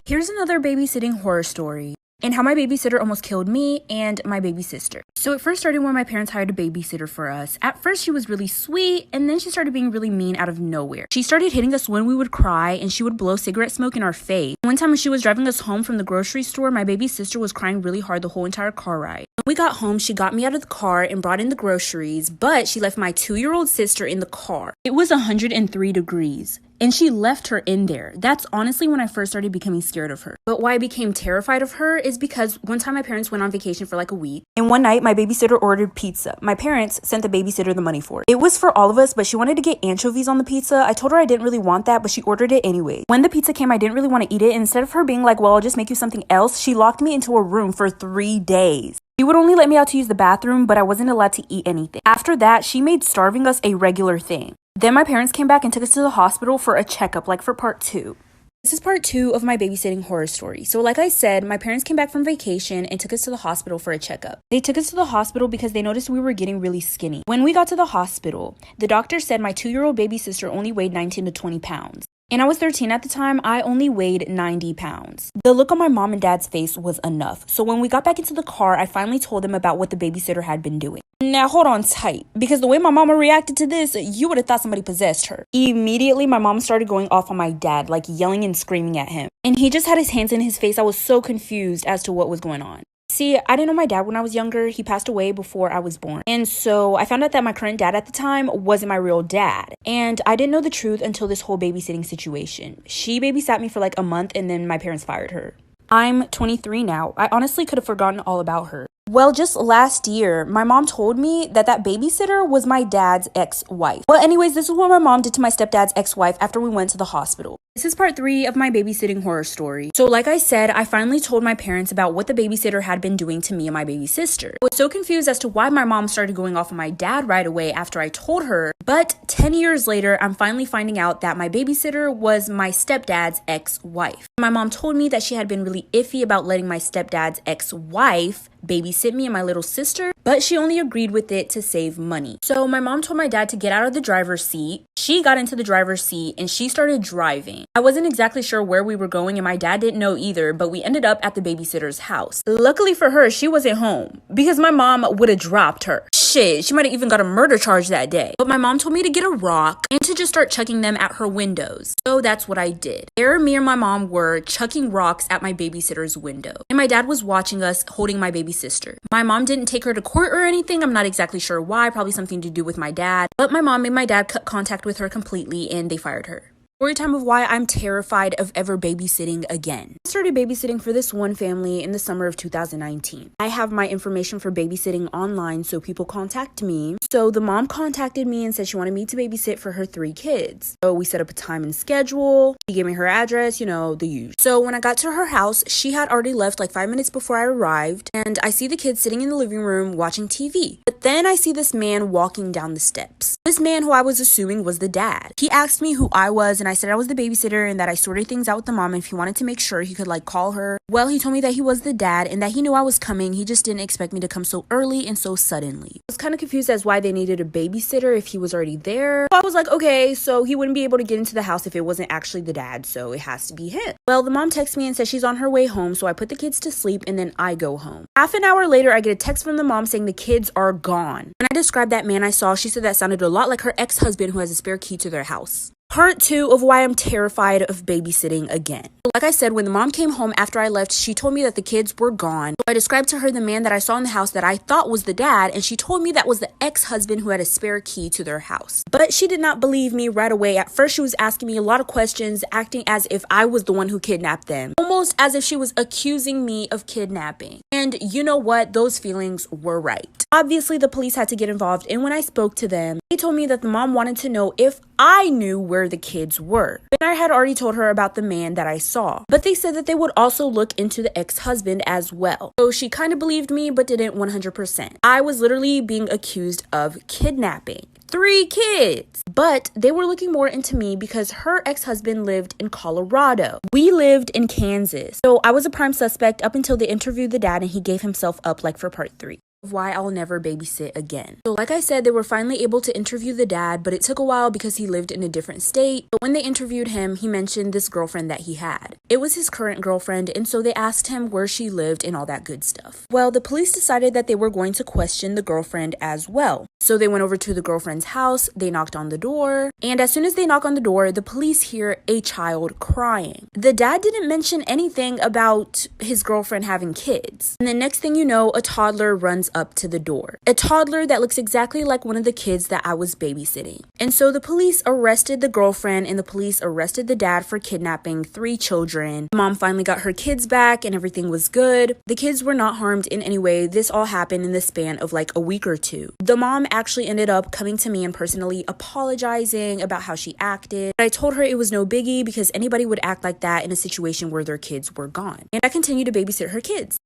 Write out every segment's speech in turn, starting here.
Here's another babysitting horror story, and how my babysitter almost killed me and my baby sister. So it first started when my parents hired a babysitter for us. At first she was really sweet, and then she started being really mean out of nowhere. She started hitting us when we would cry, and she would blow cigarette smoke in our face. One time when she was driving us home from the grocery store, my baby sister was crying really hard the whole entire car ride. When we got home, she got me out of the car and brought in the groceries, but she left my 2-year-old sister in the car. It was 103 degrees. And she left her in there. That's honestly when I first started becoming scared of her. But why I became terrified of her is because one time my parents went on vacation for like a week. And one night my babysitter ordered pizza. My parents sent the babysitter the money for it. It was for all of us, but she wanted to get anchovies on the pizza. I told her I didn't really want that, but she ordered it anyway. When the pizza came, I didn't really want to eat it. And instead of her being like, well, I'll just make you something else, she locked me into a room for 3 days. She would only let me out to use the bathroom, but I wasn't allowed to eat anything. After that, she made starving us a regular thing. Then my parents came back and took us to the hospital for a checkup, like for part 2. This is part 2 of my babysitting horror story. So like I said, my parents came back from vacation and took us to the hospital for a checkup. They took us to the hospital because they noticed we were getting really skinny. When we got to the hospital, the doctor said my 2-year-old baby sister only weighed 19 to 20 pounds. And I was 13 at the time. I only weighed 90 pounds. The look on my mom and dad's face was enough. So when we got back into the car, I finally told them about what the babysitter had been doing. Now hold on tight, because the way my mama reacted to this, you would have thought somebody possessed her. Immediately, my mom started going off on my dad, like yelling and screaming at him. And he just had his hands in his face. I was so confused as to what was going on. See, I didn't know my dad when I was younger. He passed away before I was born. And so I found out that my current dad at the time wasn't my real dad. And I didn't know the truth until this whole babysitting situation. She babysat me for like a month and then my parents fired her. I'm 23 now. I honestly could have forgotten all about her. Well, just last year, my mom told me that babysitter was my dad's ex-wife. Well, anyways, this is what my mom did to my stepdad's ex-wife after we went to the hospital. This is part 3 of my babysitting horror story. So like I said, I finally told my parents about what the babysitter had been doing to me and my baby sister. I was so confused as to why my mom started going off on my dad right away after I told her. But 10 years later, I'm finally finding out that my babysitter was my stepdad's ex-wife. My mom told me that she had been really iffy about letting my stepdad's ex-wife babysit me and my little sister, but she only agreed with it to save money. So my mom told my dad to get out of the driver's seat. She got into the driver's seat and she started driving. I wasn't exactly sure where we were going and my dad didn't know either, but we ended up at the babysitter's house. Luckily for her, she wasn't home because my mom would have dropped her. Shit, she might have even got a murder charge that day. But my mom told me to get a rock and to just start chucking them at her windows. So that's what I did. There, me and my mom were chucking rocks at my babysitter's window. And my dad was watching us holding my baby sister. My mom didn't take her to court or anything. I'm not exactly sure why. Probably something to do with my dad. But my mom made my dad cut contact with her completely and they fired her. Story time of why I'm terrified of ever babysitting again. I started babysitting for this one family in the summer of 2019. I have my information for babysitting online, so people contact me. So the mom contacted me and said she wanted me to babysit for her 3 kids. So we set up a time and schedule. She gave me her address, you know, the usual. So when I got to her house, she had already left like 5 minutes before I arrived. And I see the kids sitting in the living room watching TV. But then I see this man walking down the steps. This man who I was assuming was the dad. He asked me who I was and I said I was the babysitter and that I sorted things out with the mom and if he wanted to make sure he could like call her. Well, he told me that he was the dad and that he knew I was coming. He just didn't expect me to come so early and so suddenly. I was kind of confused as why they needed a babysitter if he was already there. So I was like, okay, so he wouldn't be able to get into the house if it wasn't actually the dad, so it has to be him. Well, the mom texts me and says she's on her way home, so I put the kids to sleep and then I go home. Half an hour later, I get a text from the mom saying the kids are gone. When I described that man I saw, she said that sounded a lot like her ex-husband who has a spare key to their house. Part 2 of why I'm terrified of babysitting again. Like I said, when the mom came home after I left, she told me that the kids were gone. So I described to her the man that I saw in the house that I thought was the dad, and she told me that was the ex-husband who had a spare key to their house. But she did not believe me right away. At first, she was asking me a lot of questions, acting as if I was the one who kidnapped them. Almost as if she was accusing me of kidnapping. And you know what? Those feelings were right. Obviously, the police had to get involved, and when I spoke to them, they told me that the mom wanted to know if I knew where the kids were. And I had already told her about the man that I saw. But they said that they would also look into the ex-husband as well. So she kind of believed me, but didn't 100%. I was literally being accused of kidnapping 3 kids. But they were looking more into me because her ex-husband lived in Colorado. We lived in Kansas. So I was a prime suspect up until they interviewed the dad and he gave himself up like for part 3. of why I'll never babysit again. So like I said, they were finally able to interview the dad, but it took a while because he lived in a different state. But when they interviewed him, he mentioned this girlfriend that he had. It was his current girlfriend, and so they asked him where she lived and all that good stuff. Well, the police decided that they were going to question the girlfriend as well. So they went over to the girlfriend's house, they knocked on the door, and as soon as they knock on the door, the police hear a child crying. The dad didn't mention anything about his girlfriend having kids. And the next thing you know, a toddler runs up to the door. A toddler that looks exactly like one of the kids that I was babysitting. And so the police arrested the girlfriend and the police arrested the dad for kidnapping 3 children. Mom finally got her kids back and everything was good. The kids were not harmed in any way. This all happened in the span of like a week or two. The mom actually ended up coming to me and personally apologizing about how she acted. But I told her it was no biggie because anybody would act like that in a situation where their kids were gone. And I continued to babysit her kids.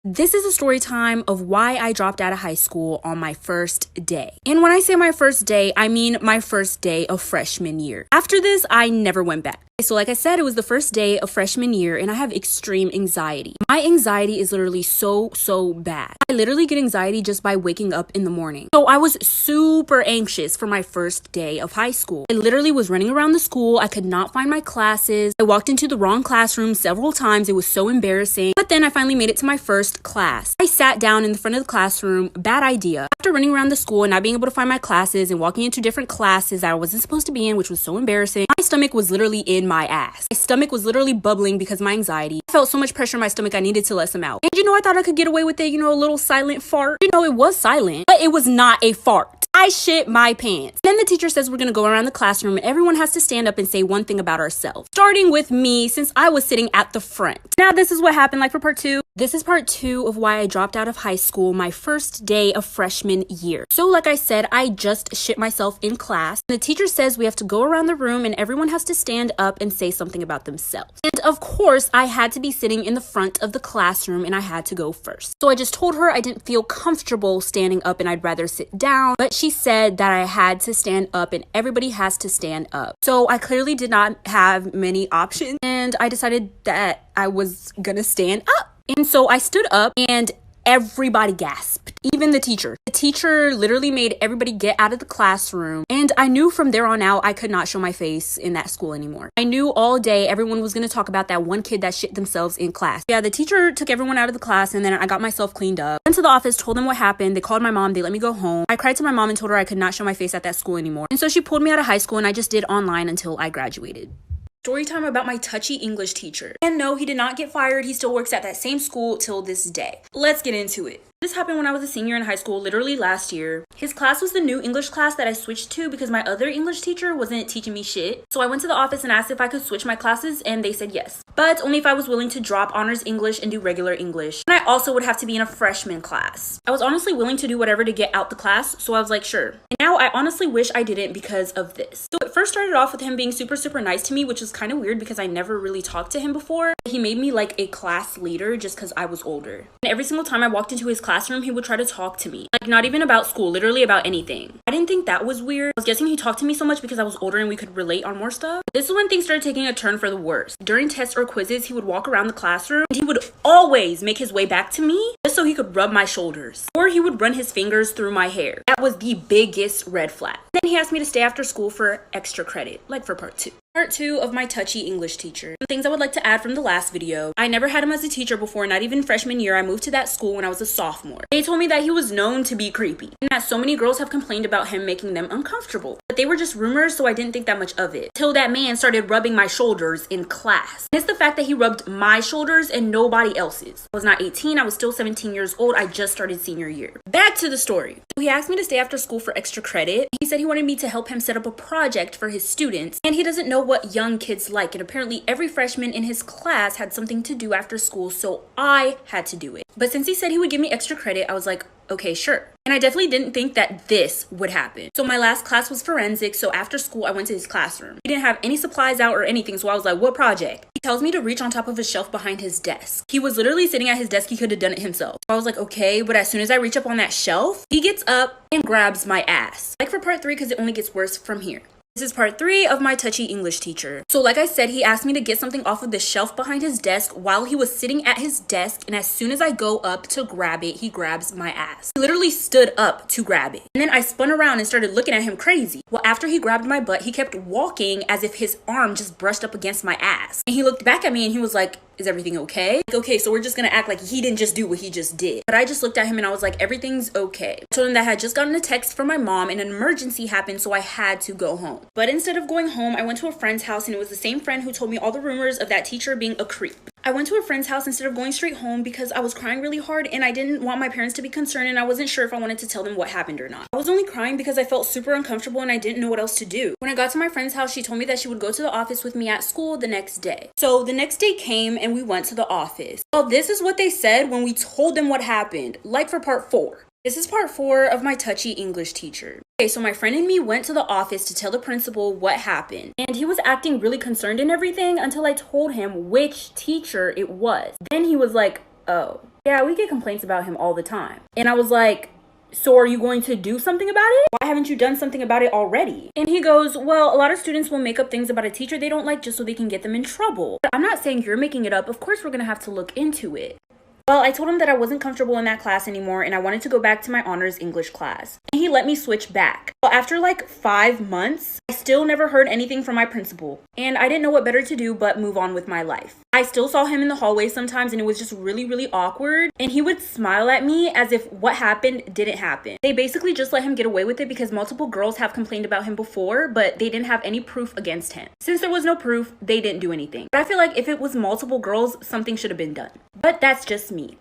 This is a story time of why I dropped out of high school on my first day. And when I say my first day, I mean my first day of freshman year. After this, I never went back. So like I said, it was the first day of freshman year and I have extreme anxiety. My anxiety is literally so bad. I literally get anxiety just by waking up in the morning. So I was super anxious for my first day of high school. I literally was running around the school. I could not find my classes. I walked into the wrong classroom several times. It was so embarrassing. But then I finally made it to my first class. I sat down in the front of the classroom. Bad idea. After running around the school and not being able to find my classes and walking into different classes that I wasn't supposed to be in, which was so embarrassing, my stomach was literally in my ass. My stomach was literally bubbling because of my anxiety. I felt so much pressure in my stomach, I needed to let some out. And you know, I thought I could get away with it, a little silent fart. It was silent, but it was not a fart. I shit my pants. Then the teacher says we're gonna go around the classroom and everyone has to stand up and say one thing about ourselves. Starting with me, since I was sitting at the front. Now this is what happened, like for part 2. This is part 2 of why I dropped out of high school my first day of freshman year. So like I said, I just shit myself in class. The teacher says we have to go around the room and everyone has to stand up and say something about themselves. And of course, I had to be sitting in the front of the classroom and I had to go first. So I just told her I didn't feel comfortable standing up and I'd rather sit down. But she said that I had to stand up and everybody has to stand up. So I clearly did not have many options and I decided that I was gonna stand up. And so I stood up and everybody gasped, even the teacher. The teacher literally made everybody get out of the classroom. And I knew from there on out, I could not show my face in that school anymore. I knew all day everyone was going to talk about that one kid that shit themselves in class. Yeah, the teacher took everyone out of the class and then I got myself cleaned up. Went to the office, told them what happened. They called my mom. They let me go home. I cried to my mom and told her I could not show my face at that school anymore. And so she pulled me out of high school and I just did online until I graduated. Story time about my touchy English teacher. And no, he did not get fired. He still works at that same school till this day. Let's get into it. This happened when I was a senior in high school, literally last year. His class was the new English class that I switched to because my other English teacher wasn't teaching me shit. So I went to the office and asked if I could switch my classes and they said yes. But only if I was willing to drop honors English and do regular English. And I also would have to be in a freshman class. I was honestly willing to do whatever to get out the class, so I was like, sure. And now I honestly wish I didn't because of this. So it first started off with him being super nice to me, which is kind of weird because I never really talked to him before. He made me like a class leader just because I was older. And every single time I walked into his classroom, he would try to talk to me. Like not even about school, literally about anything. I didn't think that was weird. I was guessing he talked to me so much because I was older and we could relate on more stuff. This is when things started taking a turn for the worse. During tests or quizzes, he would walk around the classroom and he would always make his way back to me just so he could rub my shoulders. Or he would run his fingers through my hair. That was the biggest red flag. Then he asked me to stay after school for extra credit, like for part 2. Part 2 of my touchy English teacher. Some things I would like to add from the last video. I never had him as a teacher before, not even freshman year. I moved to that school when I was a sophomore. They told me that he was known to be creepy and that so many girls have complained about him making them uncomfortable. But they were just rumors, so I didn't think that much of it. Till that man started rubbing my shoulders in class. And it's the fact that he rubbed my shoulders and nobody else's. I was not 18, I was still 17 years old. I just started senior year. Back to the story. He asked me to stay after school for extra credit. He said he wanted me to help him set up a project for his students, and he doesn't know what young kids like, and apparently every freshman in his class had something to do after school, so I had to do it. But since he said he would give me extra credit, I was like, okay, sure. And I definitely didn't think that this would happen. So my last class was forensics, so after school I went to his classroom. He didn't have any supplies out or anything, so I was like, what project? He tells me to reach on top of a shelf behind his desk. He was literally sitting at his desk, he could have done it himself. So I was like, okay, but as soon as I reach up on that shelf, he gets up and grabs my ass. Like for part 3, because it only gets worse from here. This is part 3 of my touchy English teacher. So like I said, he asked me to get something off of the shelf behind his desk while he was sitting at his desk, and as soon as I go up to grab it, he grabs my ass. He literally stood up to grab it. And then I spun around and started looking at him crazy. Well, after he grabbed my butt, he kept walking as if his arm just brushed up against my ass. And he looked back at me and he was like, is everything okay? Like, okay, so we're just gonna act like he didn't just do what he just did. But I just looked at him and I was like, everything's okay. I told him that I had just gotten a text from my mom and an emergency happened, so I had to go home. But instead of going home, I went to a friend's house, and it was the same friend who told me all the rumors of that teacher being a creep. I went to a friend's house instead of going straight home because I was crying really hard and I didn't want my parents to be concerned, and I wasn't sure if I wanted to tell them what happened or not. I was only crying because I felt super uncomfortable and I didn't know what else to do. When I got to my friend's house, she told me that she would go to the office with me at school the next day. So the next day came and we went to the office. Well, this is what they said when we told them what happened, like for part 4. This is part 4 of my touchy English teacher. Okay, so my friend and me went to the office to tell the principal what happened. And he was acting really concerned and everything until I told him which teacher it was. Then he was like, oh, yeah, we get complaints about him all the time. And I was like, so are you going to do something about it? Why haven't you done something about it already? And he goes, well, a lot of students will make up things about a teacher they don't like just so they can get them in trouble. But I'm not saying you're making it up. Of course, we're going to have to look into it. Well, I told him that I wasn't comfortable in that class anymore and I wanted to go back to my honors English class. And he let me switch back. Well, after like 5 months, I still never heard anything from my principal. And I didn't know what better to do but move on with my life. I still saw him in the hallway sometimes and it was just really, really awkward. And he would smile at me as if what happened didn't happen. They basically just let him get away with it because multiple girls have complained about him before, but they didn't have any proof against him. Since there was no proof, they didn't do anything. But I feel like if it was multiple girls, something should have been done. But that's just me.